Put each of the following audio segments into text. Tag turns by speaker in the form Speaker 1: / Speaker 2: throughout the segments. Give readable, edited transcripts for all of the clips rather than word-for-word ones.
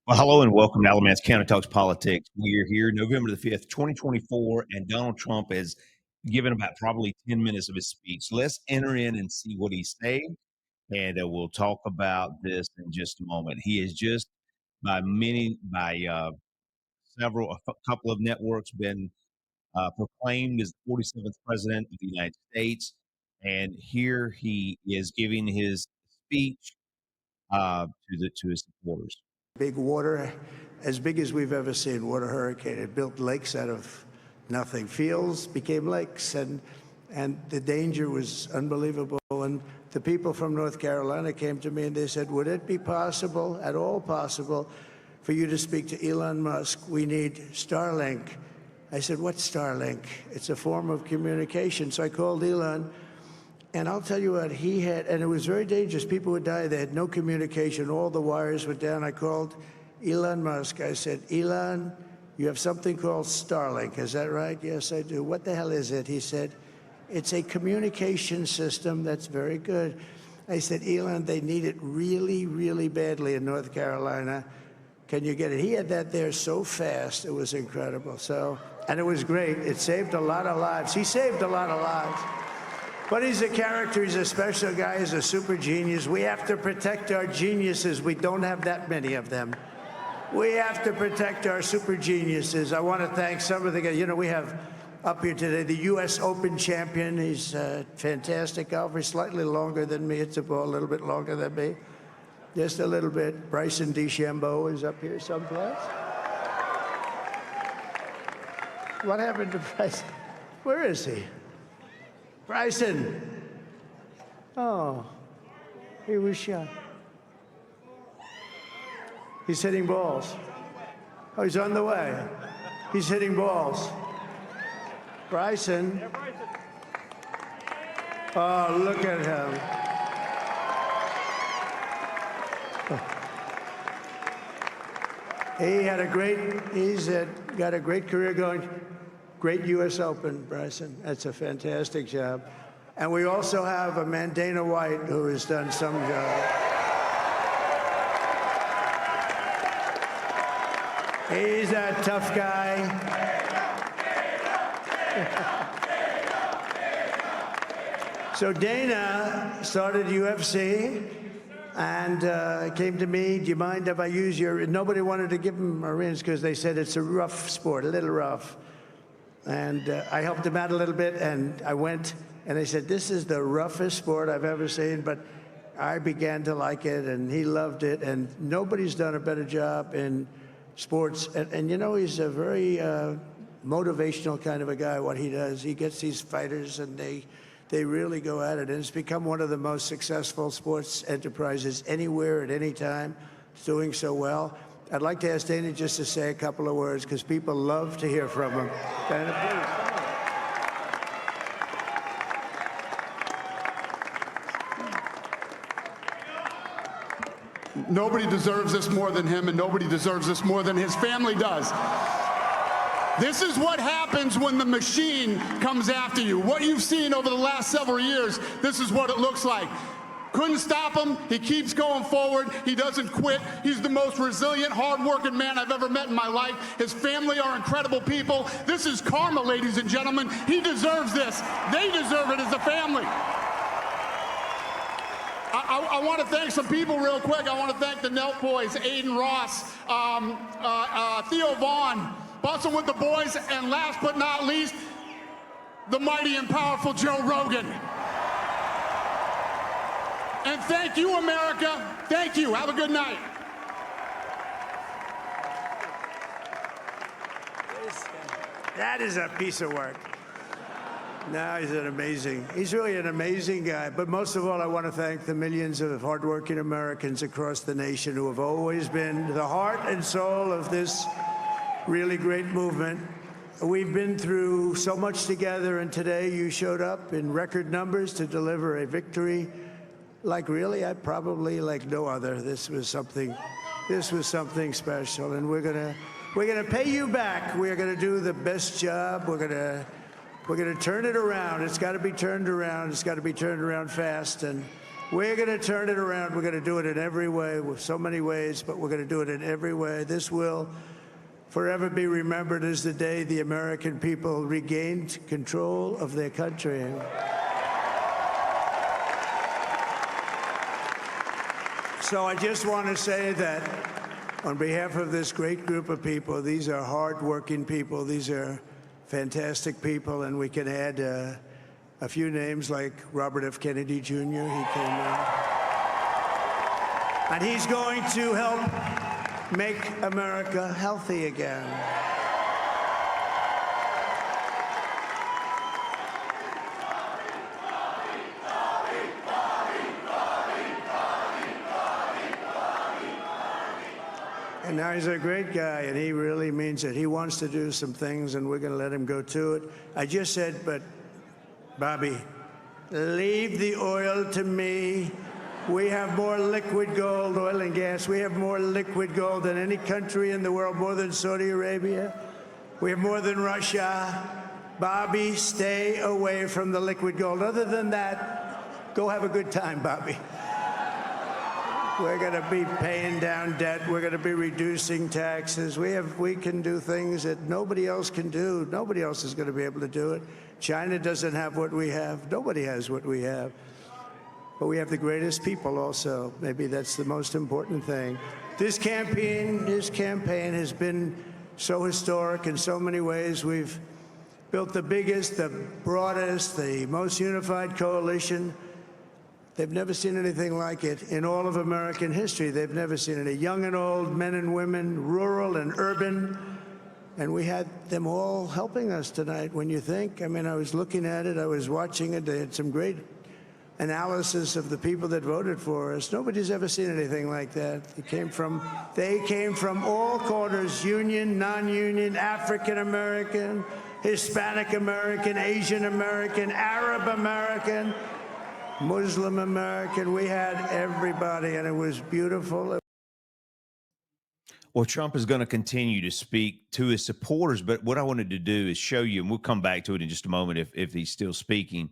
Speaker 1: Well, hello and welcome to Alamance County Talks Politics. We are here November the 5th, 2024, and Donald Trump has given about probably 10 minutes of his speech. Let's enter in and see what he's saying, and we'll talk about this in just a moment. He is just by several, couple of networks, been proclaimed as the 47th president of the United States, and here he is giving his speech to his supporters.
Speaker 2: Big water, as big as we've ever seen, water hurricane. It built lakes out of nothing. Fields became lakes, and the danger was unbelievable. And the people from North Carolina came to me and they said, would it be possible, at all possible, for you to speak to Elon Musk? We need Starlink. I said, what's Starlink? It's a form of communication. So I called Elon. And I'll tell you what, he had, and it was very dangerous. People would die. They had no communication. All the wires were down. I called Elon Musk. I said, Elon, you have something called Starlink. Is that right? Yes, I do. What the hell is it? He said, it's a communication system that's very good. I said, Elon, they need it really, really badly in North Carolina. Can you get it? He had that there so fast. It was incredible. So, and it was great. It saved a lot of lives. He saved a lot of lives. But he's a character, he's a special guy, he's a super genius. We have to protect our geniuses. We don't have that many of them. We have to protect our super geniuses. I want to thank some of the guys. You know, we have up here today the U.S. Open champion. He's a fantastic golfer, slightly longer than me. It's a ball a little bit longer than me. Just a little bit. Bryson DeChambeau is up here someplace. What happened to Bryson? Where is he? Bryson. Oh, he was shot. He's hitting balls. Oh, he's on the way. He's hitting balls. Bryson. Oh, look at him. He's got a great career going. Great U.S. Open, Bryson. That's a fantastic job. And we also have a man, Dana White, who has done some job. He's a tough guy. So Dana started UFC and came to me, do you mind if I use your... Nobody wanted to give him Marines because they said it's a rough sport, a little rough. And I helped him out a little bit, and I went, and they said, this is the roughest sport I've ever seen, but I began to like it, and he loved it, and nobody's done a better job in sports. And you know, he's a very motivational kind of a guy, what he does. He gets these fighters, and they really go at it, and it's become one of the most successful sports enterprises anywhere at any time. It's doing so well. I'd like to ask Dana just to say a couple of words, because people love to hear from him. Dana,
Speaker 3: please. Nobody deserves this more than him, and nobody deserves this more than his family does. This is what happens when the machine comes after you. What you've seen over the last several years, this is what it looks like. Couldn't stop him. He keeps going forward. He doesn't quit. He's the most resilient, hard-working man I've ever met in my life. His family are incredible people. This is karma, ladies and gentlemen. He deserves this. They deserve it as a family. I want to thank some people real quick. I want to thank the Nelk boys, Aiden Ross, Theo Vaughn, Bustin' with the boys, and last but not least, the mighty and powerful Joe Rogan. And thank you, America. Thank you. Have a good night.
Speaker 2: that is a piece of work. No, he's really an amazing guy. But most of all, I want to thank the millions of hardworking Americans across the nation who have always been the heart and soul of this really great movement. We've been through so much together, and today you showed up in record numbers to deliver a victory like probably like no other. This was something special, and we're gonna pay you back. We're gonna do the best job. We're gonna turn it around. It's got to be turned around. It's got to be turned around fast, and We're going to turn it around. We're going to do it in every way, with so many ways, but we're going to do it in every way. This will forever be remembered as the day the American people regained control of their country. So I just want to say that on behalf of this great group of people, these are hardworking people. These are fantastic people, and we can add a few names like Robert F. Kennedy Jr. He came in. And he's going to help make America healthy again. And now he's a great guy, and he really means it. He wants to do some things, and we're going to let him go to it. I just said, but Bobby, leave the oil to me. We have more liquid gold, oil and gas. We have more liquid gold than any country in the world, more than Saudi Arabia. We have more than Russia. Bobby, stay away from the liquid gold. Other than that, go have a good time, Bobby. We're going to be paying down debt. We're going to be reducing taxes. We can do things that nobody else can do. Nobody else is going to be able to do it. China doesn't have what we have. Nobody has what we have. But we have the greatest people also. Maybe that's the most important thing. This campaign has been so historic in so many ways. We've built the biggest, the broadest, the most unified coalition. They've never seen anything like it in all of American history. They've never seen it. Young and old, men and women, rural and urban. And we had them all helping us tonight, when you think. I mean, I was looking at it. I was watching it. They had some great analysis of the people that voted for us. Nobody's ever seen anything like that. They came from all corners, union, non-union, African American, Hispanic American, Asian American, Arab American, Muslim American. We had everybody, and it was beautiful.
Speaker 1: Well, Trump is going to continue to speak to his supporters, but what I wanted to do is show you, and we'll come back to it in just a moment if he's still speaking.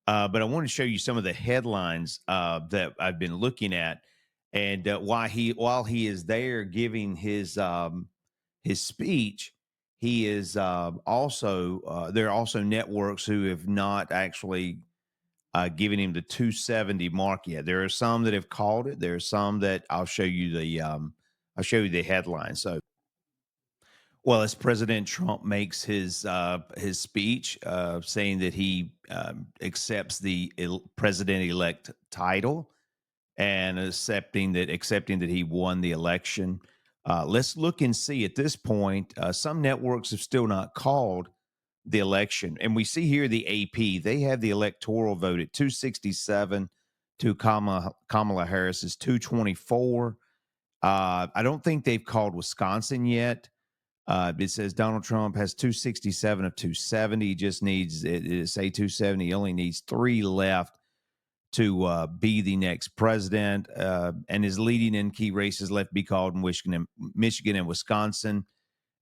Speaker 1: But I want to show you some of the headlines that I've been looking at, and while he is there giving his speech, he is also there are also networks who have not actually giving him the 270 mark yet. There are some that have called it. There are some that I'll show you the headline. So, well, as President Trump makes his speech, saying that he accepts the president-elect title and accepting that he won the election. Let's look and see. At this point, some networks have still not called the election. And we see here the AP, they have the electoral vote at 267 to Kamala Harris is 224. I don't think they've called Wisconsin yet. It says Donald Trump has 267 of 270. He just needs, say 270. He only needs 3 left to be the next president. And his leading in key races left to be called in Michigan and Wisconsin.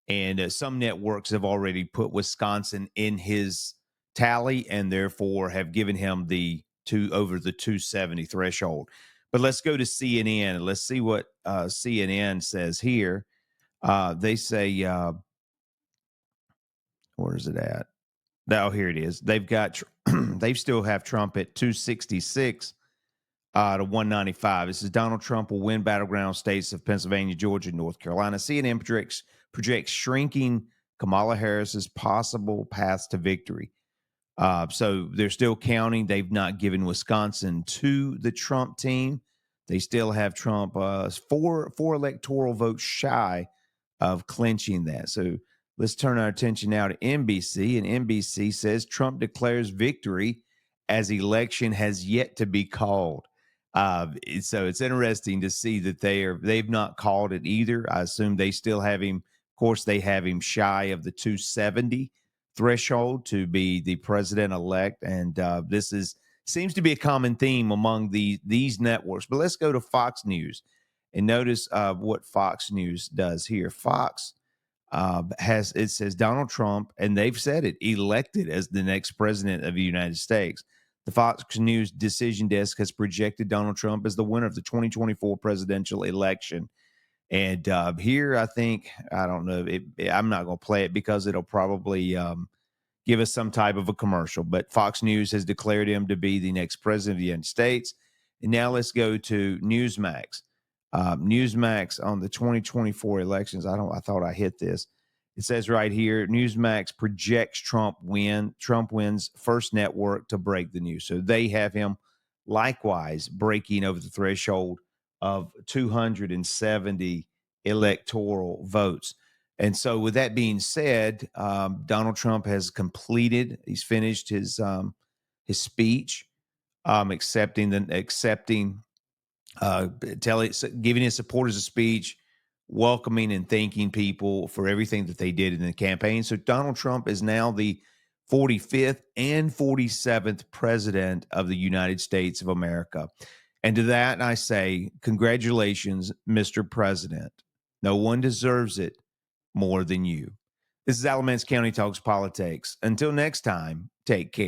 Speaker 1: And some networks have already put Wisconsin in his tally and therefore have given him over the 270 threshold. But let's go to CNN and let's see what CNN says here. They say, where is it at? Oh, here it is. They've got, they still have Trump at 266 to 195. This is Donald Trump will win battleground states of Pennsylvania, Georgia, and North Carolina. CNN projects shrinking Kamala Harris's possible paths to victory. So they're still counting. They've not given Wisconsin to the Trump team. They still have Trump four electoral votes shy of clinching that. So let's turn our attention now to NBC. And NBC says Trump declares victory as election has yet to be called. So it's interesting to see that they've not called it either. I assume they still have him. Of course, they have him shy of the 270 threshold to be the president-elect, and this seems to be a common theme among these networks. But let's go to Fox News and notice what Fox News does here. Fox says Donald Trump, and they've said it, elected as the next president of the United States. The Fox News decision desk has projected Donald Trump as the winner of the 2024 presidential election. And here, I think, I don't know, I'm not going to play it because it'll probably give us some type of a commercial. But Fox News has declared him to be the next president of the United States. And now let's go to Newsmax. Newsmax on the 2024 elections. I thought I hit this. It says right here, Newsmax projects Trump wins first network to break the news. So they have him likewise breaking over the threshold of 270 electoral votes. And so, with that being said, Donald Trump has completed. He's finished his speech, giving his supporters a speech, welcoming and thanking people for everything that they did in the campaign. So Donald Trump is now the 45th and 47th president of the United States of America. And to that, I say, congratulations, Mr. President. No one deserves it more than you. This is Alamance County Talks Politics. Until next time, take care.